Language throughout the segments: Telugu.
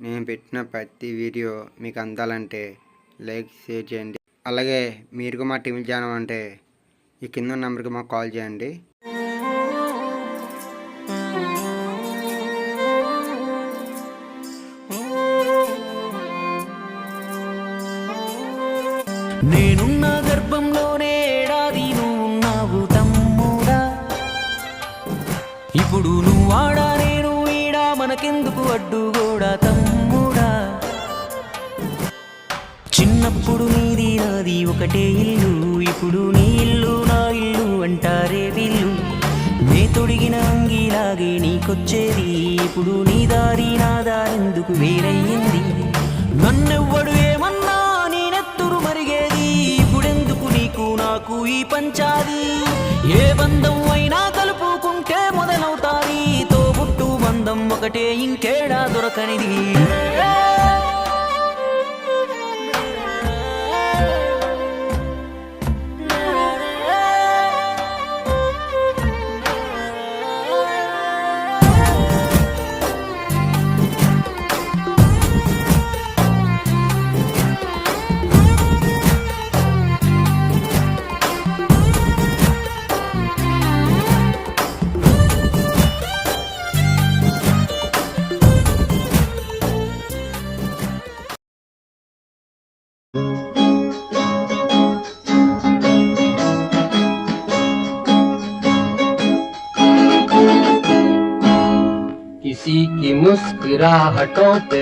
నేను పెట్టిన ప్రతి వీడియో మీకు అందాలంటే లైక్ షేర్ చేయండి. అలాగే మీరు మా టీవీ ఛానల్ అంటే ఈ కింద నెంబర్కి మాకు కాల్ చేయండి. నేనున్న గర్భంలోనే ఏడాది నువ్వున్నావు తమ్ముడా. ఇప్పుడు నువ్వాడా నేను ఈడా, మనకెందుకు అడ్డుగోడా తమ్ముడా. చిన్నప్పుడు నీది నాది ఒకటే ఇల్లు, ఇప్పుడు నీ ఇల్లు నా ఇల్లు అంటారే వీళ్ళు. నే తొడిగిన అంగిలాగే నీకొచ్చేది, ఇప్పుడు నీ దారి నా దారెందుకు వేరయ్యింది. నన్నెవ్వడు ఏమన్నా నేనెత్తురు మరిగేది, ఇప్పుడెందుకు నీకు నాకు ఈ పంచాది. ఏ బంధం అయినా కలుపుకుంటే మొదలవుతాది, తోబుట్టు బంధం ఒకటే ఇంకేడా దొరకనిది. किसी की मुस्कुराहटों पे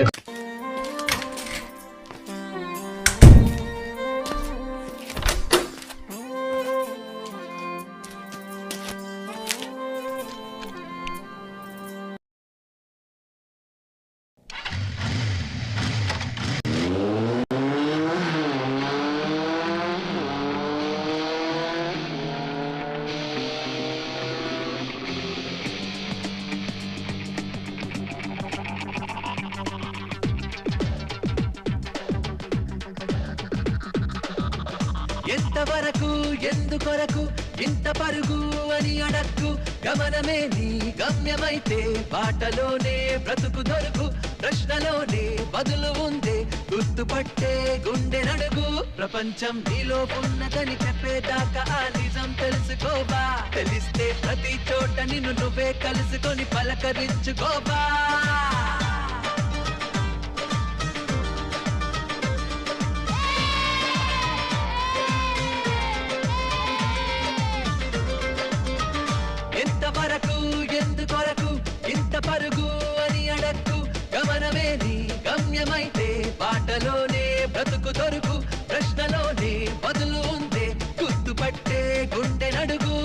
ఎంతవరకు ఎందుకొరకు ఇంత పరుగు అని అడక్కు, గమనమే నీ గమ్యమైతే బాటలోనే బ్రతుకు దొరుకు. ప్రశ్నలోనే బదులు ఉందే, గుర్తుపట్టే గుండె నడుగు. ప్రపంచం నీలో ఉన్నదని చెప్పేదాకా ఆ నిజం తెలుసుకోవా. తెలిస్తే ప్రతి చోట నిన్ను నువ్వే కలుసుకొని పలకరించుకోవా. ఎంతవరకు ఎందుకొరకు ఇంత పరుగు అని అడక్కు, గమనమే నీ గమ్యమైతే బాటలోనే బ్రతుకు దొరుకు. ప్రశ్నలోనే బదులు ఉందే, గుర్తుపట్టే గుండె నడుగు.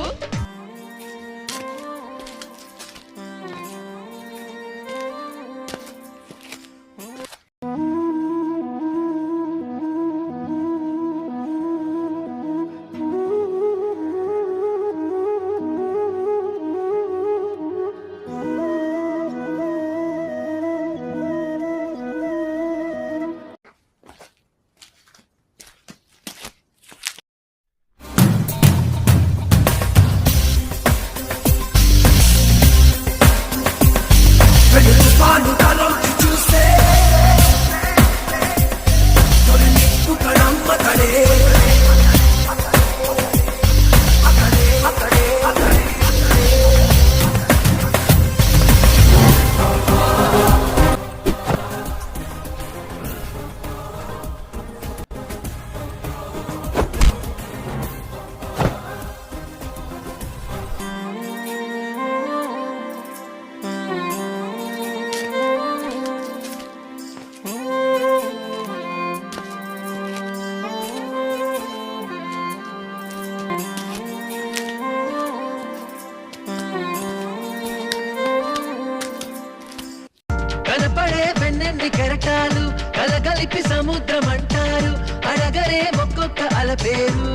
కనపడే వెన్నెన్ని కెరటాలు కలగలిపి సముద్రం అంటారు, అడగరే ఒక్కొక్క అలపేరు.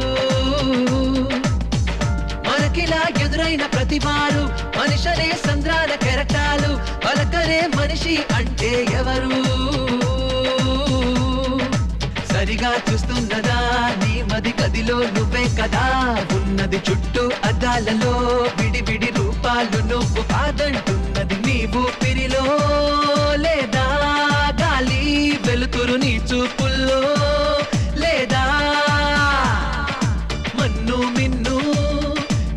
మనకిలా ఎదురైన ప్రతివారు మనిషనే సంద్రాల కెరటాలు, పలకరే మనిషి అంటే ఎవరు. సరిగా చూస్తున్నదా నీ మది గదిలో నువ్వే కదా ఉన్నది, చుట్టూ అద్దాలలో విడివిడి రూపాలు నువ్వు కాదంటున్నది. నీవు పిరిలో లేదా వెలుతురు నీ చూపుల్లో లేదా మన్ను మిన్ను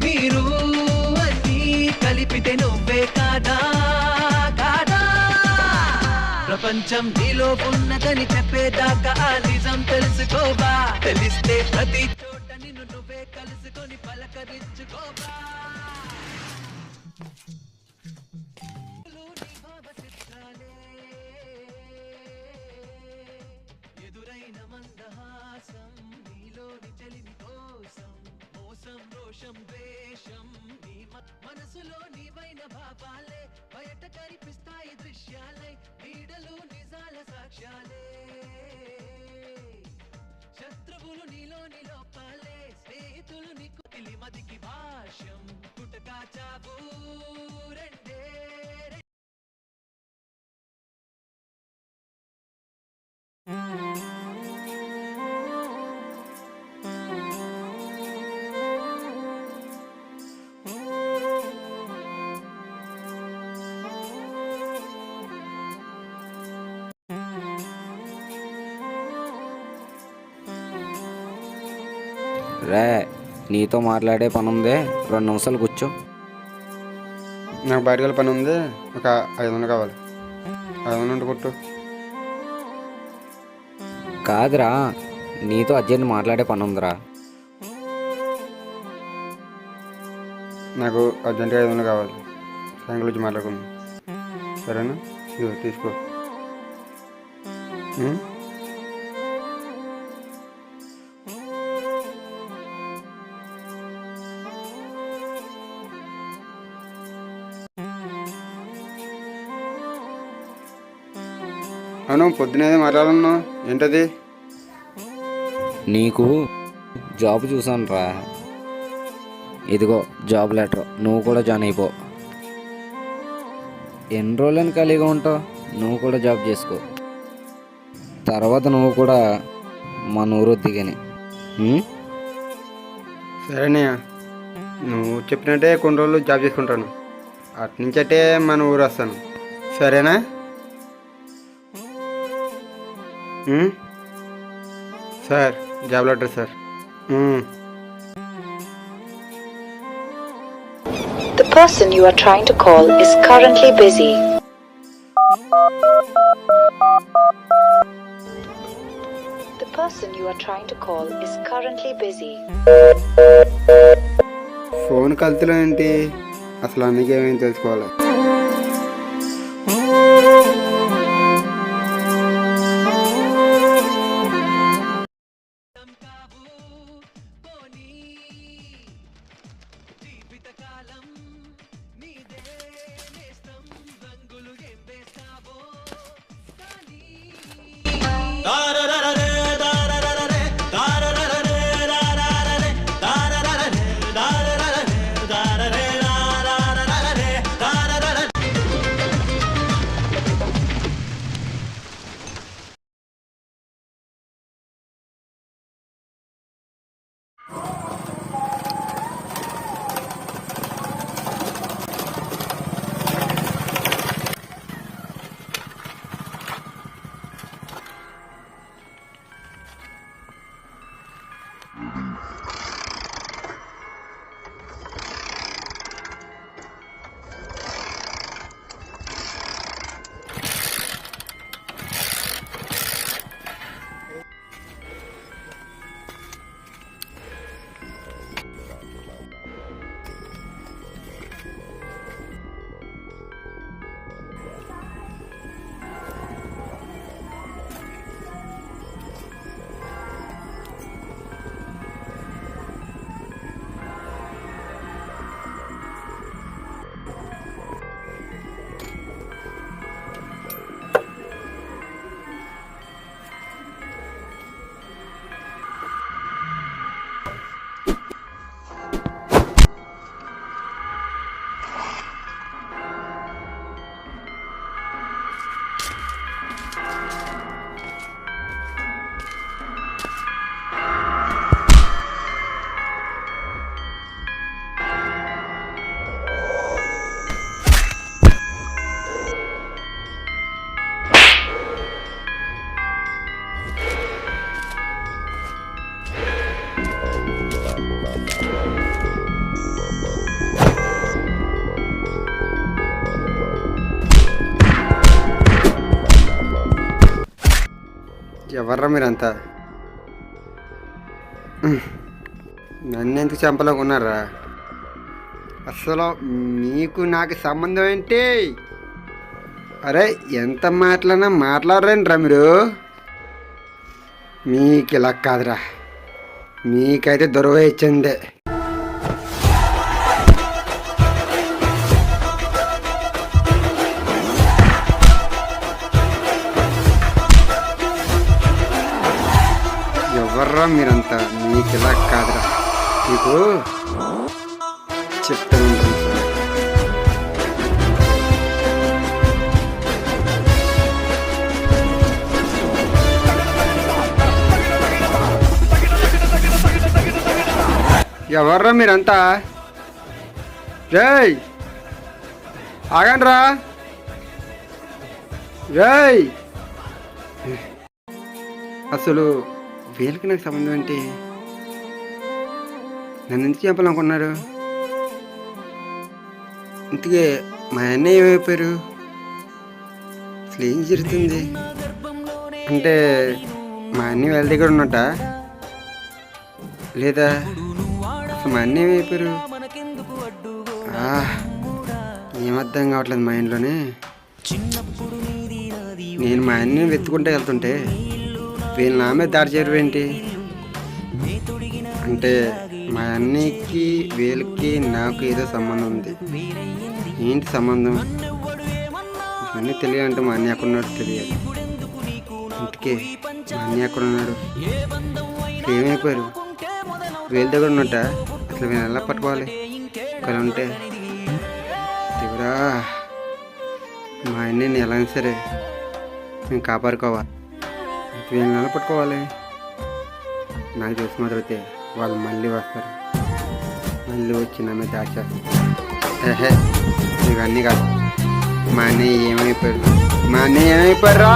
మీరు అన్నీ కలిపితే నువ్వే కాదా కాదా ప్రపంచం నీలో ఉన్నదని చెప్పేదాకా ఆ నిజం తెలుసుకోవా తెలిస్తే ప్రతి చోట నిన్ను నువ్వే కలుసుకొని పలకరించుకోవా ఎదురైన మందహాసం నీలోని చెలిమి కోసం మోసం రోషం ద్వేషం నీ మనసులో నీవైన భావాలే బయట కనిపిస్తాయి దృశ్యాలై నీడలు నిజాల సాక్ష్యాలే శత్రువులు నీలోని లోపాలే స్నేహితులు నీకు తెలిమదికి భాష్యం పుటకా చావు రెండే రే నీతో మాట్లాడే పని ఉందే 2 నిమిషాలు కూర్చో. నాకు బయటకు వెళ్ళే పని ఉంది, ఒక 500 కావాలి. 500 ఉంటే కొట్టు. కాదురా, నీతో అర్జెంట్ మాట్లాడే పని ఉందిరా. నాకు అర్జెంటుగా 500 కావాలి. సాయంకాలం వచ్చి మాట్లాడుకుందాం, సరేనా? ఇదిగో తీసుకో. అవును, పొద్దునేది మాట్లాడున్నావు, ఏంటది? నీకు జాబ్ చూసాను రా, ఇదిగో జాబ్ లెటర్, నువ్వు కూడా జాయిన్ అయిపో. ఎన్ని రోజులని ఖాళీగా ఉంటావు, నువ్వు కూడా జాబ్ చేసుకో. తర్వాత నువ్వు కూడా మన ఊరు దిగని. సరేనయ్య, నువ్వు చెప్పినట్టే కొన్ని రోజులు జాబ్ చేసుకుంటాను, అట్నుంచటే మన ఊరు వస్తాను, సరేనా? Sir, job letter sir. The person you are trying to call is currently busy. The person you are trying to call is currently busy. Phone కల్తీలో ఏంటి అసలు? అందుకేమేమి తెలుసుకోవాలి. ఎవర్రా మీరంతా? నన్ను ఎందుకు చంపలేకున్నారా? అసలు మీకు నాకు సంబంధం ఏంటి? అరే ఎంత మాట్లాడినా మాట్లాడరండిరా మీరు. మీకు ఇలా కాదురా, మీకైతే దొరవ ఇచ్చిందే. ఎవర్రా మీరంతా? మీకు ఇలా కాదురా, మీకు చెప్తాను. ఎవర్రా మీరంతా? రేయ్ ఆగండ్రా, రేయ్. అసలు వీళ్ళకి నాకు సంబంధం ఏంటి? నన్ను ఎందుకు చెప్పాలనుకున్నారు? ఇంతకీ మా అన్నయ్య ఏమైపోయారు? అసలు ఏం జరుగుతుంది? అంటే మా అన్నయ్య వాళ్ళ దగ్గర ఉన్నట్ట, లేదా అసలు మా అన్నయ్య ఏమైపోయారు? ఏం అర్థం కావట్లేదు మా ఇంట్లోనే. నేను మా అన్నయ్యని వెతుకుంటే వెళ్తుంటే వీళ్ళు నా మీద దాడి చేయరు ఏంటి? అంటే మా అన్నయ్యకి వీళ్ళకి నాకు ఏదో సంబంధం ఉంది. ఏంటి సంబంధం? అన్నీ తెలియాలంటే మా అన్నయ్య ఎక్కడున్నాడు తెలియాలి. ఇంటికే మా అన్నయ్య ఎక్కడున్నాడు? ఏమైపోయారు? వీళ్ళ దగ్గర ఉన్నట్ట. అసలు వీళ్ళు ఎలా పట్టుకోవాలి? ఇక్కడ ఉంటే దేవుడా, మా అన్నయ్యని ఎలా సరే మేము కాపాడుకోవాలి. వీళ్ళని ఎలా పట్టుకోవాలి? నాకు తెలిసి మొదలైతే వాళ్ళు మళ్ళీ వస్తారు, మళ్ళీ వచ్చి నా మీద దాడి చేస్తారు. ఇవన్నీ కాదు. మా అన్నయ్య ఏమైపోయారు? మా అన్నయ్య ఏమైపోయారా?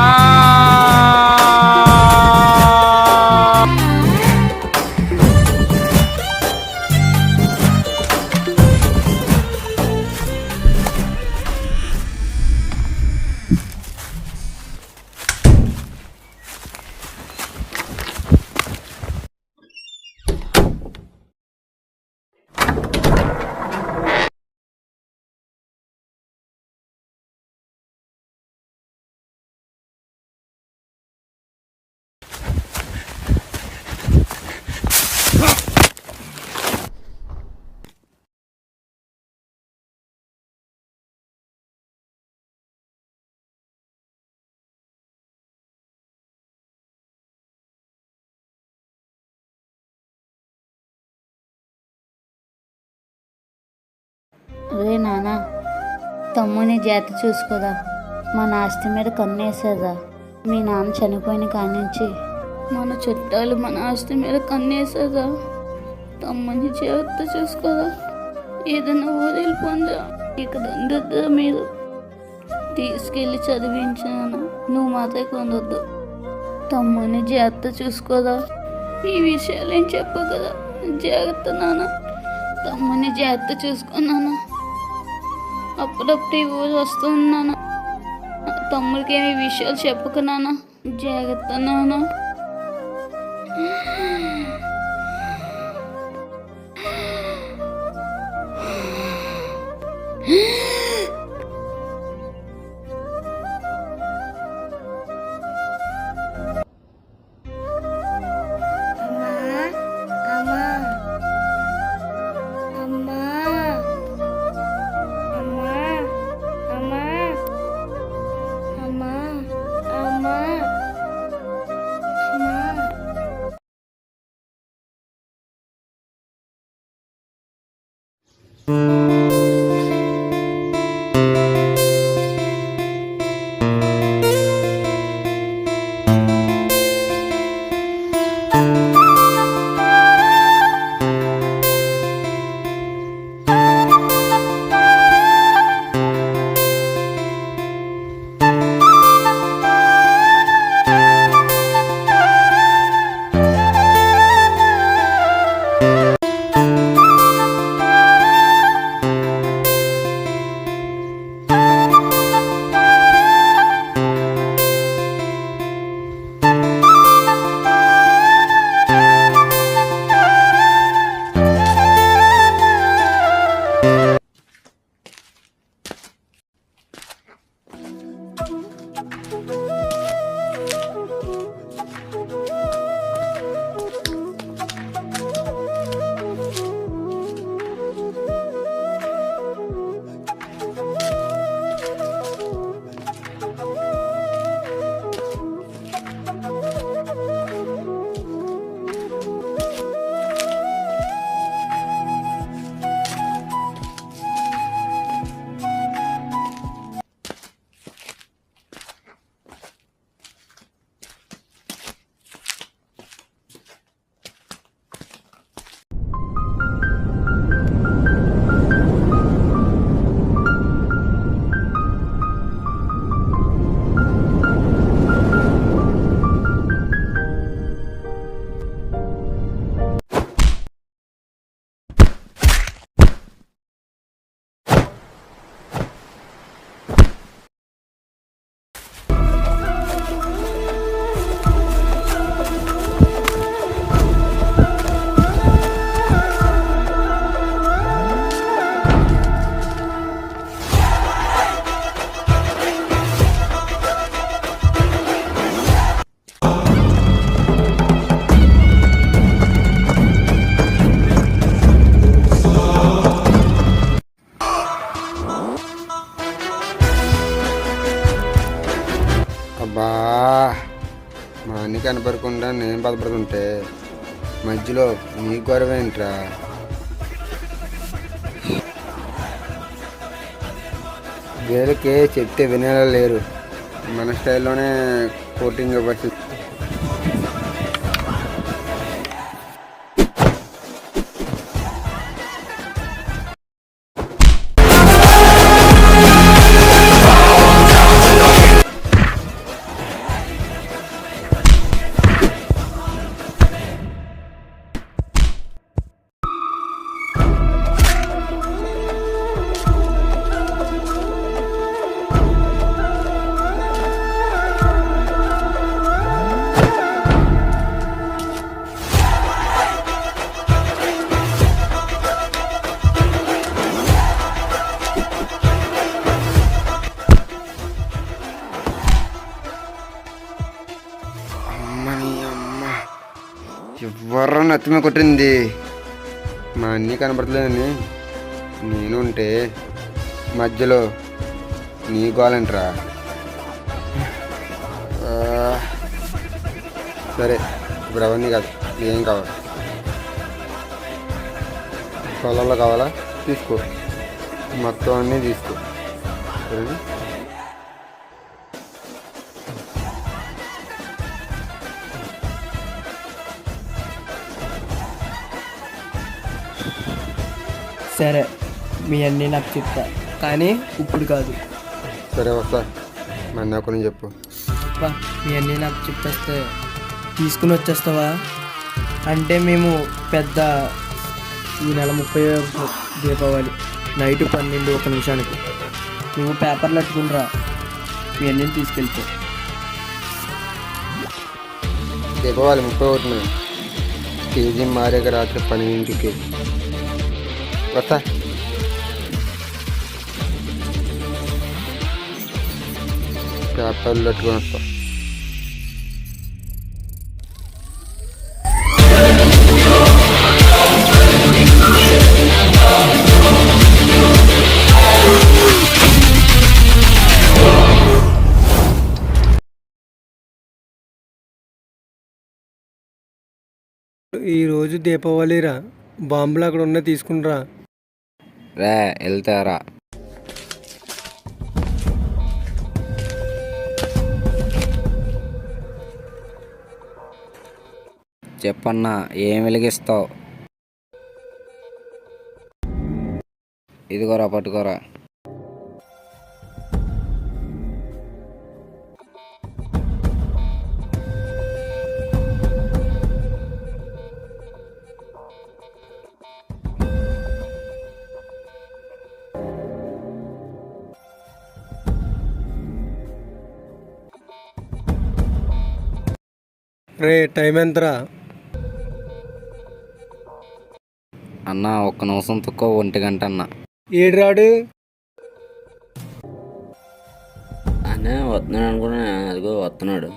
అరే నాన్న, తమ్ముని జాతి చూసుకోదా, మన ఆస్తి మీద కన్నేసేదా. మీ నాన్న చనిపోయిన కాడి నుంచి మన చుట్టాలు మన ఆస్తి మీద కన్నేసేదా. తమ్ముని జాగ్రత్త చూసుకోదా. ఏదైనా వదిలిపోందా. ఇక దండద్దా మీరు తీసుకెళ్ళి చదివించాను. నువ్వు మాత్రం కొందొద్దు. తమ్ముని జాగ్రత్త చూసుకోదా. ఈ విషయాలు ఏం చెప్పు కదా. జాగ్రత్త నాన్న, తమ్ముని జాగ్రత్త చూసుకున్నాను. అప్పుడప్పుడు ఈ ఊరు వస్తున్నాను. తమ్ముడికి ఏమి విషయాలు చెప్పుకున్నాను. జాగ్రత్త నాన్న. మా అన్ని కనపడకుండా నేను బాధపడుతుంటే మధ్యలో నీ గొడవ ఏంట్రా? వీళ్ళకి చెప్తే వినేలా లేరు. మన స్టైల్లోనే కోటింగ్ ఇవ్వచ్చు. ఎవర్రా నచ్చమే కొట్టింది? మా అన్నీ కనపడలేదని నేను ఉంటే మధ్యలో నీ గోలంటరా? సరే, ఇప్పుడు అవన్నీ కాదు, ఏం కావాలి? పొలంలో కావాలా? తీసుకో, మొత్తం అన్నీ తీసుకో. సరేనా? సరే, మీ అన్నీ నాకు చెప్తా, కానీ ఇప్పుడు కాదు. సరే వస్తా, మన ఒకరిని చెప్పు. మీ అన్నీ నాకు చెప్తే తీసుకుని వచ్చేస్తావా? అంటే మేము పెద్ద ఈ నెల 30 దీపావళి నైట్ 12:01 నువ్వు పేపర్లు అట్టుకునిరా, మీ అన్నీ తీసుకెళ్తా. దీపావళి 31 కేజీ మారేక రాత్రి 12కి వస్తా. పేపర్లు పెట్టుకొని వస్తా. ఈరోజు దీపావళిరా, బాంబులు అక్కడ ఉన్న తీసుకునిరా. రే వెళ్తారా? చెప్పన్నా, ఏం వెలిగిస్తావు? ఇదిగోరా, పట్టుకోరా. రే, టైం ఎంతరా? అన్న, ఒక్క నిమిషం తక్కువ 1 గంట అన్న. ఏడు అనే వస్తున్నాడు అనుకున్నా, అదిగో వస్తున్నాడు.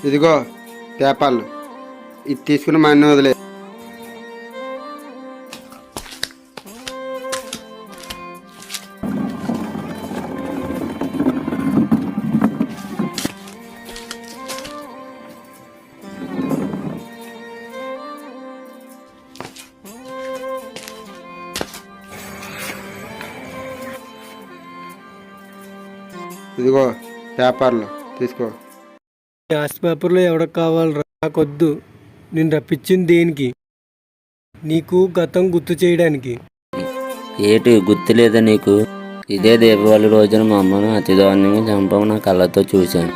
ఇదిగో పేపర్లు, ఇది తీసుకుని మా అన్న వదిలే. ఇదిగో పేపర్లు తీసుకో. ఆస్తి పేపర్లో ఎవరికి కావాలరా? నాకొద్దు. నేను రప్పించింది దేనికి? నీకు గతం గుర్తు చేయడానికి. ఏటి గుర్తులేదా నీకు? ఇదే దీపావళి రోజున మా అమ్మను అతి దారుణంగా చంపం నా కళ్ళతో చూశాను.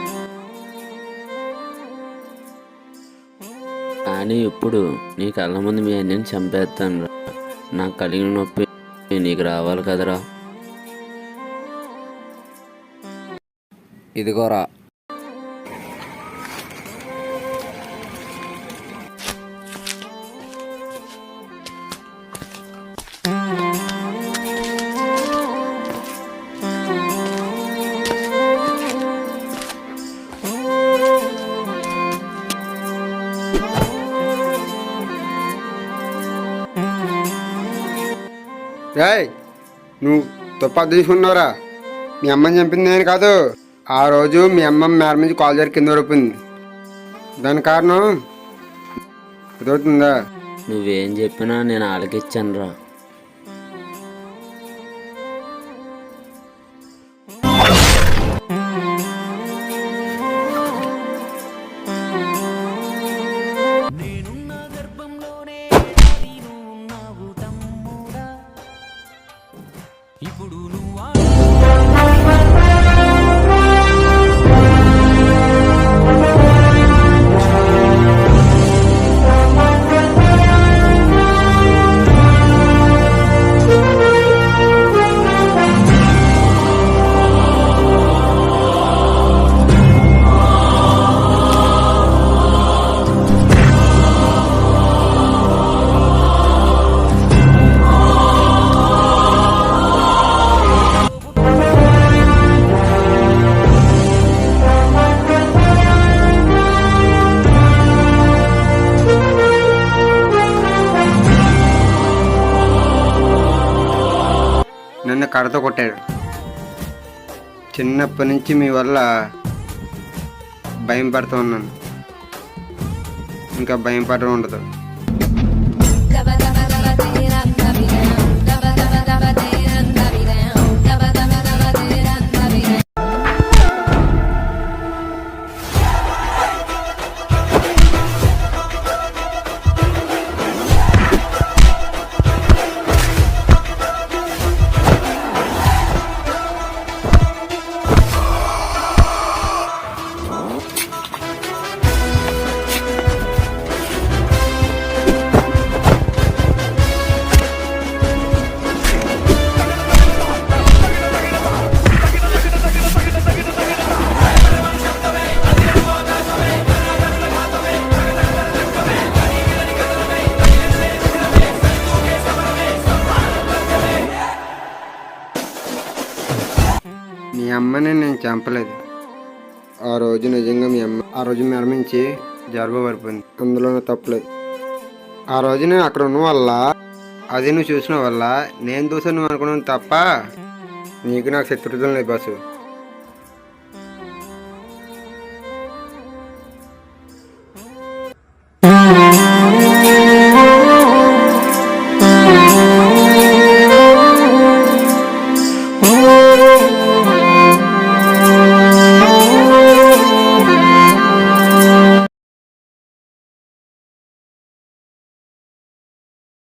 కానీ ఇప్పుడు నీ కళ్ళ ముందు మీ అన్నని చంపేస్తాను. నాకు కలిగిన నొప్పి నీకు రావాలి కదరా. ఇదిగోరా. రాయ్ నువ్వు తప్పు అర్థం తీసుకున్నావురా. మీ అమ్మని చంపింది నేను కాదు. ఆ రోజు మీ అమ్మ మేర నుంచి కాల్ జరిగి కింద పడిపోయింది. దాని కారణం అదవుతుందా? నువ్వేం చెప్పినా నేను ఆలకిచ్చాను రా. నన్ను కర్రతో కొట్టాడు. చిన్నప్పటి నుంచి మీ వల్ల భయం పడుతూ ఉన్నాను. ఇంకా భయం పడడం ఉండదు. మీ అమ్మని నేను చంపలేదు. ఆ రోజు నిజంగా మీ అమ్మ ఆ రోజు మరణించి జరుగు పడిపోయింది. అందులో తప్పలేదు. ఆ రోజు నేను అక్కడ ఉన్న వల్ల, అది నువ్వు చూసిన వల్ల నేను చూసాను నువ్వు అనుకున్నాను తప్ప నీకు నాకు శత్రుత్వం లేదు బాసు.